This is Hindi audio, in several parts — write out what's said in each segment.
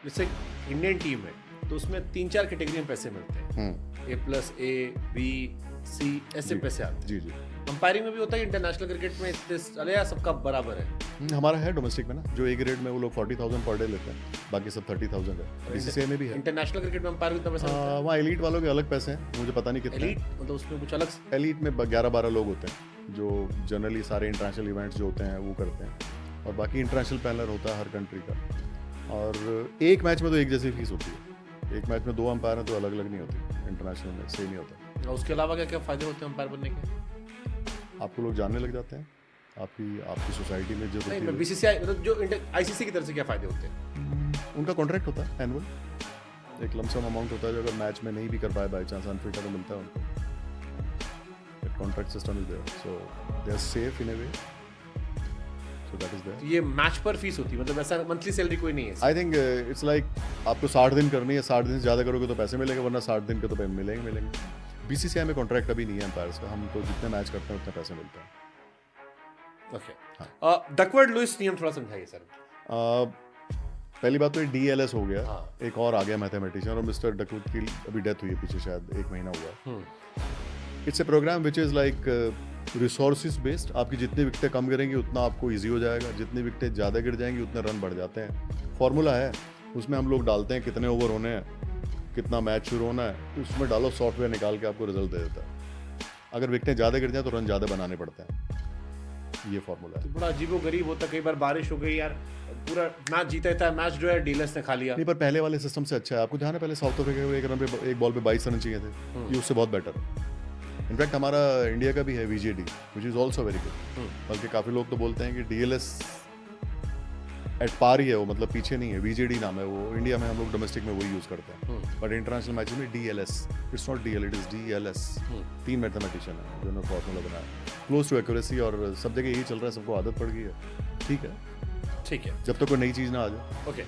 जैसे इंडियन टीम है तो उसमें 3-4 कैटेगरी में पैसे मिलते हैं, A+, A, B, C ऐसे पैसे आते हैं। जी जी अंपायरिंग में भी होता है इंटरनेशनल क्रिकेट में चले या सबका बराबर है? हमारा है डोमेस्टिक में ना, जो ए ग्रेड में वो लोग 40,000 पर डे लेते हैं, बाकी सब 30,000 है। बीसीसीआई में भी है। इंटरनेशनल क्रिकेट में अंपायर कितना पैसा मिलता वहाँ एलीट वालों के अलग पैसे हैं, मुझे पता नहीं है? कितने। एलीट मतलब उसमें कुछ अलग एलीट में 11-12 लोग होते हैं जो जनरली सारे इंटरनेशनल इवेंट्स जो होते हैं वो करते हैं, और बाकी इंटरनेशनल पैनल होता है हर कंट्री का। और एक मैच में तो एक जैसी फीस होती है, एक मैच में 2 अंपायर हैं तो अलग अलग नहीं होती, इंटरनेशनल में सेम ही होता है। और उसके अलावा क्या क्या फायदे होते हैं अंपायर बनने के? आपको लोग जानने लग जाते हैं, आपकी सोसाइटी में जो नहीं, मैं बीसीसीआई मतलब जो आईसीसी की तरफ से क्या फायदे होते हैं? उनका कॉन्ट्रैक्ट होता है एनुअल, एक लमसम अमाउंट होता है जो अगर मैच में नहीं भी कर पाए बाई चांस अनफिट है तो मिलता है उनको। Contract system is there, so they are safe in a way, so that is there. ये मैच पर फीस होती है, मतलब ऐसा मंथली सैलरी कोई नहीं है? आई थिंक इट्स लाइक आपको 60 दिन करनी है, 60 दिन से ज़्यादा करोगे तो पैसे मिलेंगे, वरना 60 दिन के तो मिलेंगे। बीसीसीआई में कॉन्ट्रैक्ट अभी नहीं है एम्पायर्स का, हम तो जितने मैच करते हैं उतने पैसे मिलते हैं। ओके, डकवर्थ लुईस नियम थोड़ा समझाइए सर। पहली बात तो ये DLS हो गया, हाँ। एक और आ गया मैथमेटिशियन, और मिस्टर डकवर्थ की अभी डेथ हुई है पीछे, शायद 1 महीना हुआ। It's a programme which is like resources based. आपकी जितनी विकटें कम करेंगी उतना आपको ईजी हो जाएगा, जितनी विकटें ज़्यादा गिर जाएंगी उतने रन बढ़ जाते हैं। फॉर्मूला है, उसमें हम लोग डालते हैं कितने ओवर होने हैं, कितना मैच शुरू होना है, उसमें डालो, सॉफ्टवेयर निकाल के आपको रिजल्ट दे देता है। अगर विकटें ज़्यादा गिर जाए तो रन ज़्यादा बनाने पड़ते हैं, ये फॉर्मूला है। तो बड़ा अजीबोगरीब होता है, कई बार बारिश हो गई यार, पूरा मैच जीता था, मैच जो है डीएलएस ने खा लिया। नहीं, पर पहले वाले सिस्टम से अच्छा है। आपको ध्यान है पहले साउथ अफ्रीका को 1 रन पे, 1 बॉल पे 22 रन चाहिए थे, ये उससे बहुत बेटर है। इनफैक्ट हमारा इंडिया का भी है VJD, which is also very good. बल्कि काफ़ी लोग तो बोलते हैं कि DLS एट पार ही है वो, मतलब पीछे नहीं है। VJD नाम है वो, इंडिया में हम लोग डोमेस्टिक में वही यूज़ करते हैं, बट इंटरनेशनल मैच में DLS, it's not DL, it is DLS। 3 mathematician है जिन्होंने फॉर्मूला बनाया, क्लोज टू एक्यूरेसी, और सब जगह यही चल रहा है, सबको आदत पड़ गई है। ठीक है, जब तक कोई नई चीज़ ना आ जाए। ओके,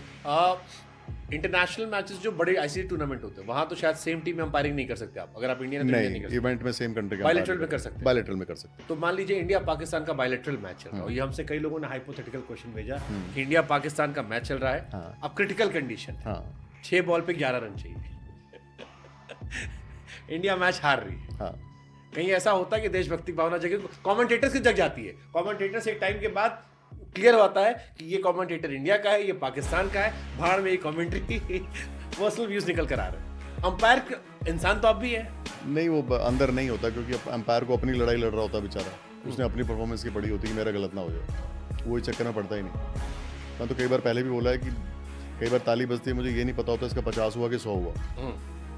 इंटरनेशनल मैचेस जो बड़े आईसीसी टूर्नामेंट होते हैं वहां तो शायद सेम टीम में अंपायरिंग नहीं कर सकते आप, अगर आप इंडिया में नहीं कर सकते। इवेंट में सेम कंट्री का बायलैटरल में कर सकते हैं। बायलैटरल में कर सकते हैं। तो मान लीजिए इंडिया पाकिस्तान का बायलैटरल मैच चल रहा है, और ये हमसे कई लोगों ने हाइपोथेटिकल क्वेश्चन भेजा कि इंडिया पाकिस्तान का मैच चल रहा है, अब क्रिटिकल कंडीशन, 6 बॉल पे 11 रन चाहिए, इंडिया मैच हार रही है, कहीं ऐसा होता है कि देशभक्ति भावना जगह कमेंटेटर्स की जग जाती है, कमेंटेटर्स एक टाइम के बाद क्लियर होता है कि ये कमेंटेटर इंडिया का है, ये पाकिस्तान का है, भाड़ में ये कमेंट्री पर्सनल व्यूज निकल कर आ रहे हैं। अंपायर इंसान तो अब भी है नहीं, वो अंदर नहीं होता, क्योंकि अंपायर को अपनी लड़ाई लड़ रहा होता बेचारा, उसने अपनी परफॉर्मेंस की पड़ी होती है कि मेरा गलत ना हो जाए, वो इस चक्कर में पड़ता ही नहीं। मैं तो कई बार पहले भी बोला है कि कई बार ताली बजती है, मुझे ये नहीं पता होता इसका 50 हुआ कि 100 हुआ।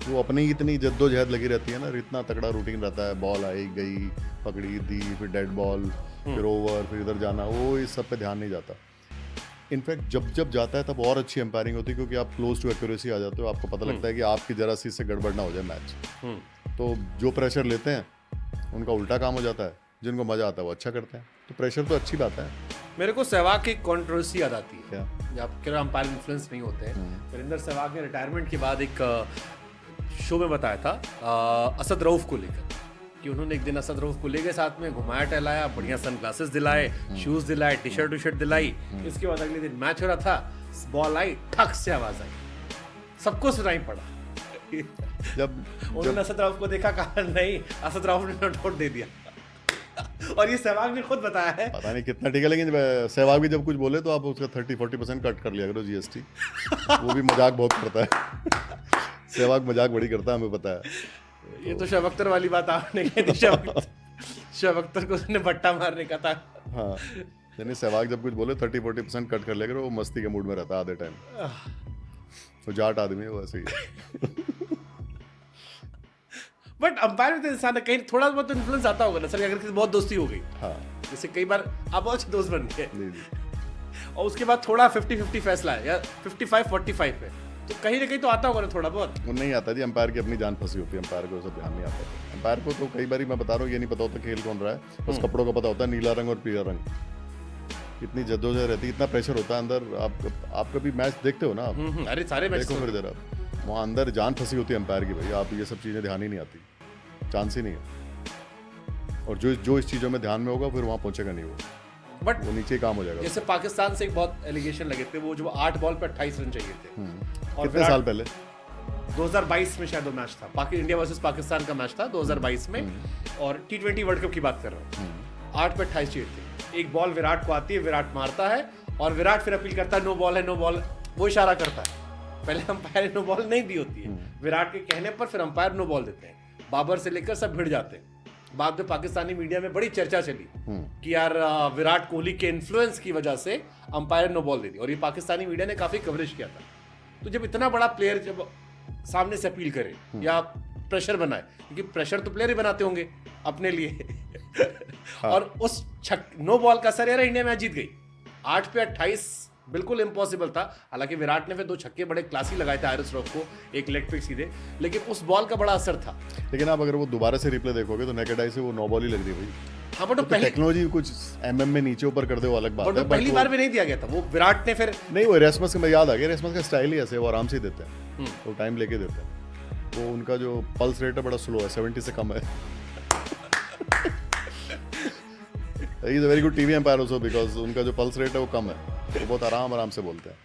वो अपनी इतनी जद्दोजहद लगी रहती है ना, इतना तगड़ा रूटीन रहता है, बॉल आई गई, पकड़ी दी, फिर डेड बॉल, फिर ओवर, फिर इधर जाना, वो इस सब पे ध्यान नहीं जाता। इनफैक्ट जब जाता है तब और अच्छी एम्पायरिंग होती है, क्योंकि आप क्लोज टू एक्यूरेसी आ जाते हो, आपको पता लगता है कि आपकी जरा सी से गड़बड़ ना हो जाए मैच। तो जो प्रेशर लेते हैं उनका उल्टा काम हो जाता है, जिनको मजा आता है वो अच्छा करते हैं, तो प्रेशर तो अच्छी बात है। मेरे को सहवाग की कंट्रोवर्सी याद आती है, क्या? आप कह रहे अंपायर इन्फ्लुएंस नहीं होते हैं। वीरेंद्र सहवाग ने रिटायरमेंट के बाद एक शो में बताया था असद रऊफ को लेकर, कि उन्होंने एक दिन असद रऊफ को ले गए, साथ में घुमाया टहलाया, बढ़िया सनग्लासेस दिलाए, शूज दिलाए, टी शर्ट दिलाई। इसके बाद अगले दिन मैच हो रहा था, बॉल आई, ठक से आवाज आई, सबको सुनाई पड़ा। जब उन्होंने असद रऊफ को देखा, कहा नहीं, असद रऊफ ने नॉट आउट दे दिया। और ये सहवाग ने खुद बताया है, पता नहीं कितना ठीक है, लेकिन सहवाग भी जब कुछ बोले तो आप उसका 30-40% कट कर लिया करो GST। वो भी मजाक बहुत करता है सहवाग मजाक बड़ी करता है, हमें पता है। ये तो शब अख्तर वाली बात आपने कही थी, शब अख्तर को उसने बट्टा मारने का था। हाँ, यानी सहवाग जब कुछ बोले 30-40% कट कर लिया करो, वो मस्ती के मूड में रहता है आधे टाइम। वो जाट आदमी है, वो ऐसे ही। बट अंपायर में तो इंसान है, कहीं थोड़ा बहुत इन्फ्लुएंस आता होगा ना सर, अगर किसी बहुत दोस्ती हो गई, जैसे कई बार आप बहुत अच्छे दोस्त बन गए और उसके बाद थोड़ा 50-50 फैसला है या 55-45 है, तो कहीं ना कहीं तो आता होगा ना थोड़ा बहुत। वो नहीं आता जी, अंपायर की अपनी जान फंसी होती है, अंपायर को सब ध्यान नहीं आता। अंपायर को तो कई बार मैं बता रहा हूँ ये नहीं पता होता खेल कौन रहा है, बस कपड़ों का पता होता है, नीला रंग और पीला रंग। इतनी जद्दोजहद रहती है, इतना प्रेशर होता है अंदर। आप कभी मैच देखते हो ना आप? अरे सारे मैच देखो फिर जरा, वहाँ अंदर जान फंसी होती है अंपायर की, भाई आप ये सब चीज़ें ध्यान ही नहीं आती, चांस ही नहीं है। और जो इस चीज़ों में ध्यान में होगा फिर वहाँ पहुँचेगा नहीं वो। बट वो नीचे ही काम हो जाएगा। जैसे पाकिस्तान से एक बहुत एलिगेशन लगे थे, वो जो 8 बॉल पे 28 रन चाहिए थे, और कितने साल पहले? 2022 में शायद वो मैच था, इंडिया वर्सेस पाकिस्तान का मैच था 2022 में, और T20 वर्ल्ड कप की बात कर रहा हूँ। 8 पे 28 चाहिए थे, एक बॉल विराट को आती है, विराट मारता है, और विराट फिर अपील करता है नो बॉल है, नो बॉल, वो इशारा करता है। पहले अंपायर ने नो बॉल नहीं दी होती है, विराट के कहने पर फिर अंपायर नो बॉल देते हैं। बाबर से लेकर सब भिड़ जाते हैं। बाद में पाकिस्तानी मीडिया में बड़ी चर्चा चली कि यार विराट कोहली के इन्फ्लुएंस की वजह से अंपायर नो बॉल दे दी, और ये पाकिस्तानी मीडिया ने काफी कवरेज किया था। तो जब इतना बड़ा प्लेयर जब सामने से अपील करे या प्रेशर बनाए, क्योंकि प्रेशर तो प्लेयर ही बनाते होंगे अपने लिए और उस नो बॉल का असर यार इंडिया मैच जीत गई। 8 पे 28 बिल्कुल इम्पॉसिबल था। हालांकि विराट ने फिर 2 छक्के बड़े क्लासी लगाए थे आयरस रॉफ को, एक लेग पे सीधे, लेकिन उस बॉल का बड़ा असर था। लेकिन आप अगर वो दोबारा से रिप्ले देखोगे तो नेकेड आई से वो नो बॉल ही लग रही है भाई। हाँ, बट पहले टेक्नोलॉजी कुछ एमएम में नीचे ऊपर कर दे, वो अलग बात है। पहली बार भी नहीं दिया गया था, वो विराट ने फिर नहीं, वो रेस्मस का मैं याद आ गया, रेस्मस का स्टाइल ही ऐसे, वो आराम से देते हैं, वो टाइम लेके देते हैं। वो उनका जो पल्स रेट है बड़ा स्लो है, 70 से कम है। He is a very good TV umpire also, because उनका जो पल्स रेट है वो कम है, वो बहुत आराम से बोलते हैं।